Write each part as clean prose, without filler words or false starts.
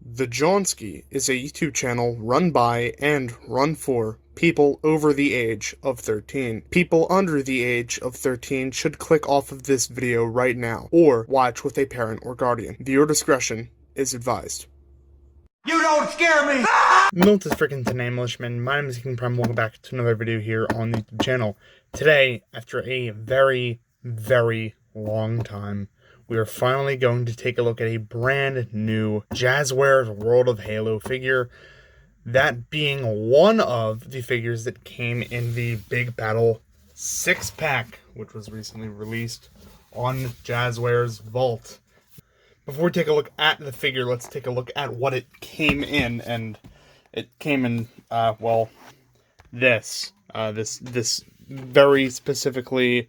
The Johnsky is a YouTube channel run by and run for people over the age of 13. People under the age of 13 should click off of this video right now, or watch with a parent or guardian. Viewer discretion is advised. You don't scare me! Milt is freaking Tanae Milishman. My name is King Prime. Welcome back to another video here on the YouTube channel. Today, after a very, very long time, we are finally going to take a look at a brand new Jazwares World of Halo figure. That being one of the figures that came in the Big Battle 6-pack, which was recently released on Jazwares Vault. Before we take a look at the figure, let's take a look at what it came in. And it came in, this very specifically,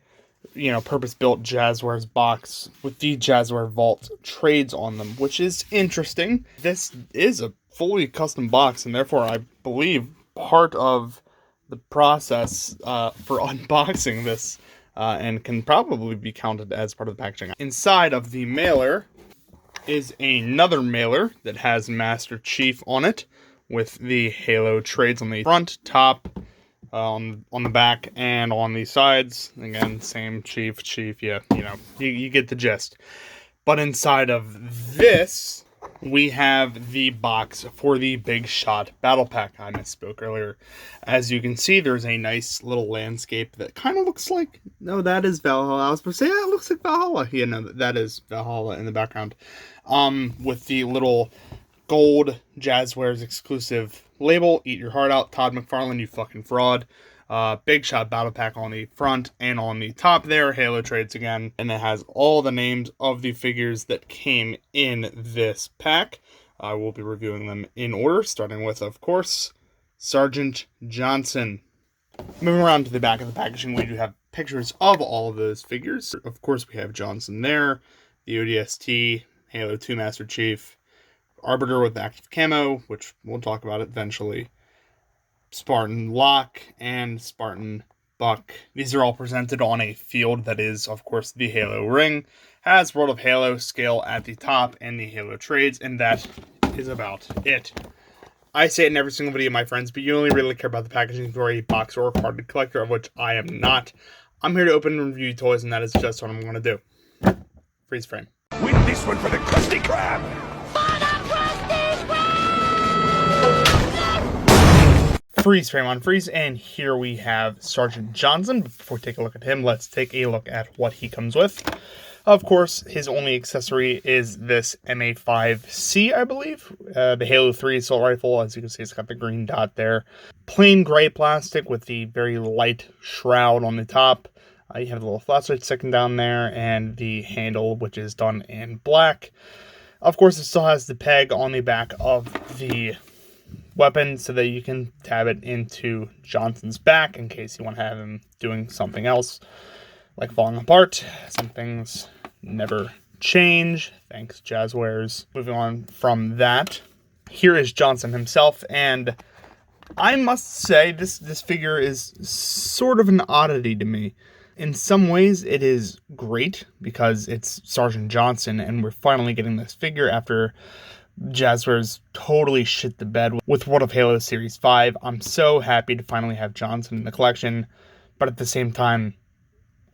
purpose-built Jazwares box with the Jazwares Vault trades on them, which is interesting. This is a fully custom box, and therefore I believe part of the process for unboxing this and can probably be counted as part of the packaging. Inside of the mailer is another mailer that has Master Chief on it with the Halo trades on the front, top, on the back, and on the sides. Again, same Chief, yeah, you get the gist. But inside of this, we have the box for the Big Shot Battle Pack. I misspoke earlier. As you can see, there's a nice little landscape that kind of looks like, no, that is Valhalla. I was supposed to say, yeah, it looks like Valhalla. Yeah, no, that is Valhalla in the background. With the little gold Jazwares exclusive label, Eat Your Heart Out, Todd McFarlane, you fucking fraud. Big Shot Battle Pack on the front and on the top there, Halo trades again, and it has all the names of the figures that came in this pack. I will be reviewing them in order, starting with, of course, Sergeant Johnson. Moving around to the back of the packaging, we do have pictures of all of those figures. Of course, we have Johnson there, the ODST, Halo 2 Master Chief, Arbiter with active camo, which we'll talk about eventually, Spartan Locke, and Spartan Buck. These are all presented on a field that is, of course, the Halo ring, has World of Halo scale at the top, and the Halo trades, and that is about it. I say it in every single video, my friends, but you only really care about the packaging for a box or a carded collector, of which I am not. I'm here to open and review toys, and that is just what I'm going to do. Freeze frame. Win this one for the Krusty Krab! Freeze frame on freeze, and here we have Sergeant Johnson. But before we take a look at him, let's take a look at what he comes with. Of course, his only accessory is this MA5C, I believe. The Halo 3 assault rifle, as you can see, it's got the green dot there. Plain gray plastic with the very light shroud on the top. You have the little flashlight sticking down there, and the handle, which is done in black. Of course, it still has the peg on the back of the weapon so that you can tab it into Johnson's back in case you want to have him doing something else, like falling apart. Some things never change. Thanks, Jazwares. Moving on from that, here is Johnson himself, and I must say this figure is sort of an oddity to me. In some ways, it is great because it's Sergeant Johnson, and we're finally getting this figure after Jazwares totally shit the bed with World of Halo Series 5. I'm so happy to finally have Johnson in the collection, but at the same time,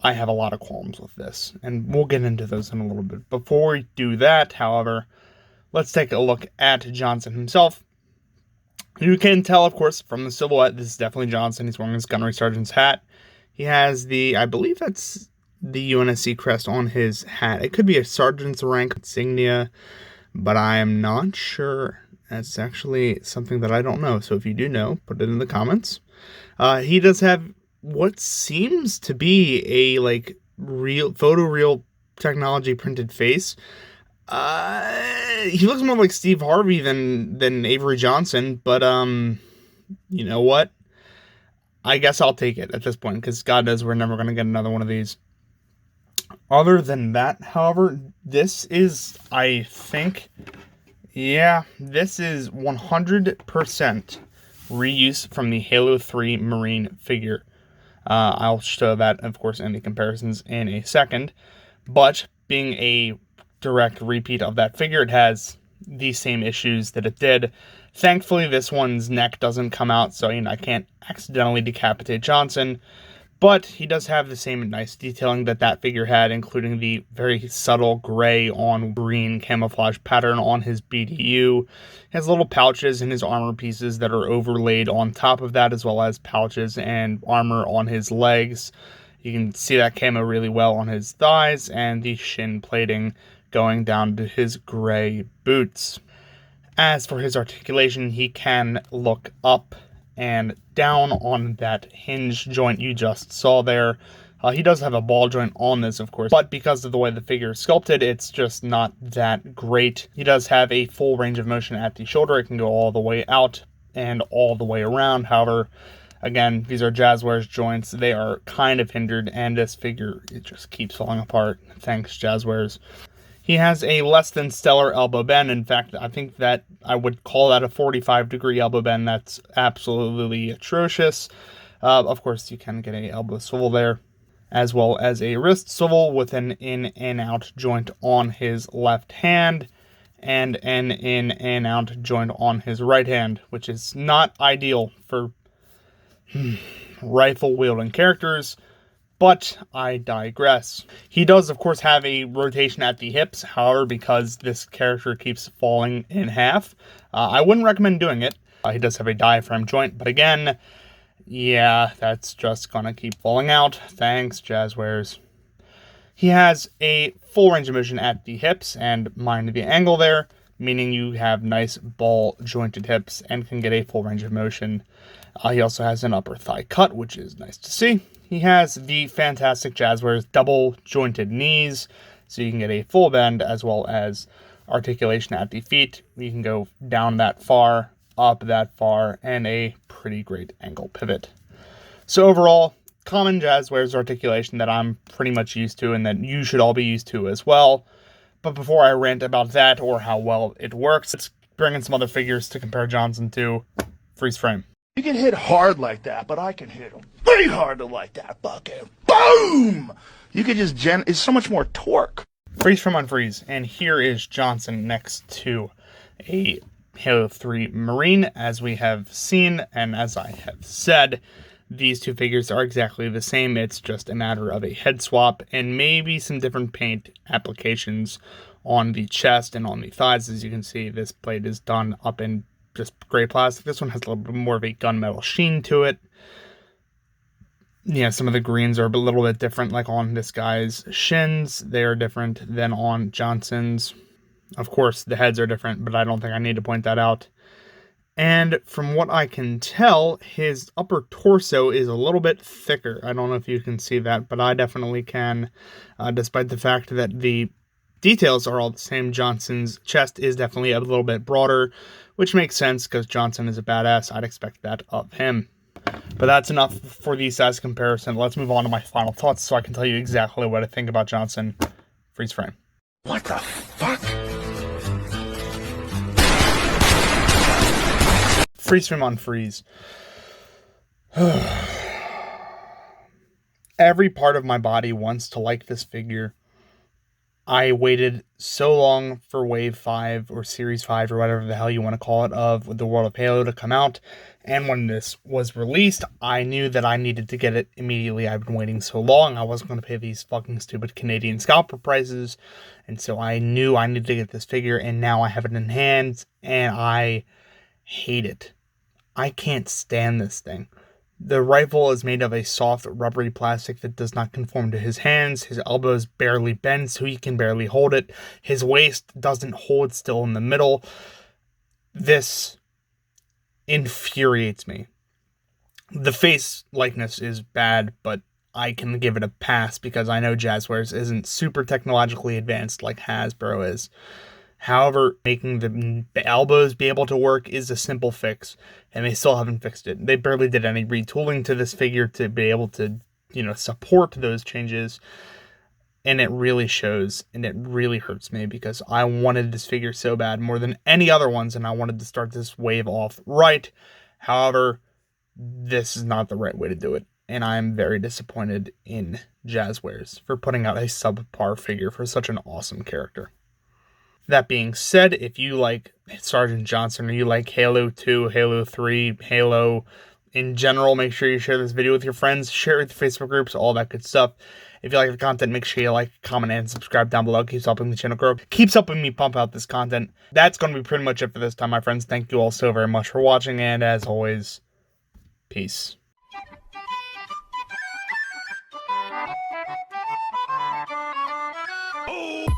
I have a lot of qualms with this, and we'll get into those in a little bit. Before we do that, however, let's take a look at Johnson himself. You can tell, of course, from the silhouette, this is definitely Johnson. He's wearing his Gunnery Sergeant's hat. He has I believe that's the UNSC crest on his hat. It could be a sergeant's rank insignia, but I am not sure. That's actually something that I don't know. So if you do know, put it in the comments. He does have what seems to be a real photoreal technology printed face. He looks more like Steve Harvey than Avery Johnson, but you know what? I guess I'll take it at this point, because God knows we're never going to get another one of these. Other than that, however, this is, I think, this is 100% reuse from the Halo 3 Marine figure. I'll show that, of course, in the comparisons in a second. But being a direct repeat of that figure, it has the same issues that it did. Thankfully, this one's neck doesn't come out, so I can't accidentally decapitate Johnson. But he does have the same nice detailing that figure had, including the very subtle gray on green camouflage pattern on his BDU. He has little pouches in his armor pieces that are overlaid on top of that, as well as pouches and armor on his legs. You can see that camo really well on his thighs, and the shin plating going down to his gray boots. As for his articulation, he can look up and down on that hinge joint you just saw there. He does have a ball joint on this, of course, but because of the way the figure is sculpted, it's just not that great. He does have a full range of motion at the shoulder. It can go all the way out and all the way around. However, again, these are Jazzwares joints. They are kind of hindered, and this figure, it just keeps falling apart. Thanks, Jazzwares. He has a less than stellar elbow bend. In fact, I think that I would call that a 45-degree elbow bend. That's absolutely atrocious. Of course, you can get an elbow swivel there, as well as a wrist swivel with an in and out joint on his left hand, and an in and out joint on his right hand, which is not ideal for rifle wielding characters. But I digress. He does, of course, have a rotation at the hips. However, because this character keeps falling in half, I wouldn't recommend doing it. He does have a diaphragm joint, but again, yeah, that's just gonna keep falling out. Thanks, Jazzwares. He has a full range of motion at the hips, and mind the angle there, meaning you have nice ball jointed hips and can get a full range of motion. He also has an upper thigh cut, which is nice to see. He has the fantastic Jazzwares double jointed knees, so you can get a full bend as well as articulation at the feet. You can go down that far, up that far, and a pretty great ankle pivot. So overall, common Jazzwares articulation that I'm pretty much used to and that you should all be used to as well. But before I rant about that or how well it works, let's bring in some other figures to compare Johnson to. Freeze frame. You can hit hard like that, but I can hit him way harder like that. Fucking boom! You can just it's so much more torque. Freeze frame on freeze, and here is Johnson next to a Halo 3 Marine, as we have seen, and as I have said, these two figures are exactly the same. It's just a matter of a head swap and maybe some different paint applications on the chest and on the thighs. As you can see, this plate is done up in just gray plastic. This one has a little bit more of a gunmetal sheen to it. Yeah, some of the greens are a little bit different, like on this guy's shins. They are different than on Johnson's. Of course, the heads are different, but I don't think I need to point that out. And from what I can tell, his upper torso is a little bit thicker. I don't know if you can see that, but I definitely can, despite the fact that the details are all the same. Johnson's chest is definitely a little bit broader, which makes sense because Johnson is a badass. I'd expect that of him. But that's enough for the size comparison. Let's move on to my final thoughts so I can tell you exactly what I think about Johnson. Freeze frame. What the fuck? Freeze frame on freeze. Every part of my body wants to like this figure. I waited so long for Wave 5 or Series 5 or whatever the hell you want to call it of The World of Halo to come out. And when this was released, I knew that I needed to get it immediately. I've been waiting so long. I wasn't going to pay these fucking stupid Canadian scalper prices. And so I knew I needed to get this figure. And now I have it in hand. And I hate it. I can't stand this thing. The rifle is made of a soft, rubbery plastic that does not conform to his hands. His elbows barely bend, so he can barely hold it. His waist doesn't hold still in the middle. This infuriates me. The face likeness is bad, but I can give it a pass because I know Jazzwares isn't super technologically advanced like Hasbro is. However, making the elbows be able to work is a simple fix, and they still haven't fixed it. They barely did any retooling to this figure to be able to, support those changes, and it really shows, and it really hurts me because I wanted this figure so bad, more than any other ones, and I wanted to start this wave off right. However, this is not the right way to do it, and I'm very disappointed in Jazzwares for putting out a subpar figure for such an awesome character. That being said, if you like Sergeant Johnson or you like Halo 2, Halo 3, Halo in general, make sure you share this video with your friends, share it with your Facebook groups, all that good stuff. If you like the content, make sure you like, comment, and subscribe down below. It keeps helping the channel grow. Keeps helping me pump out this content. That's going to be pretty much it for this time, my friends. Thank you all so very much for watching, and as always, peace. Oh!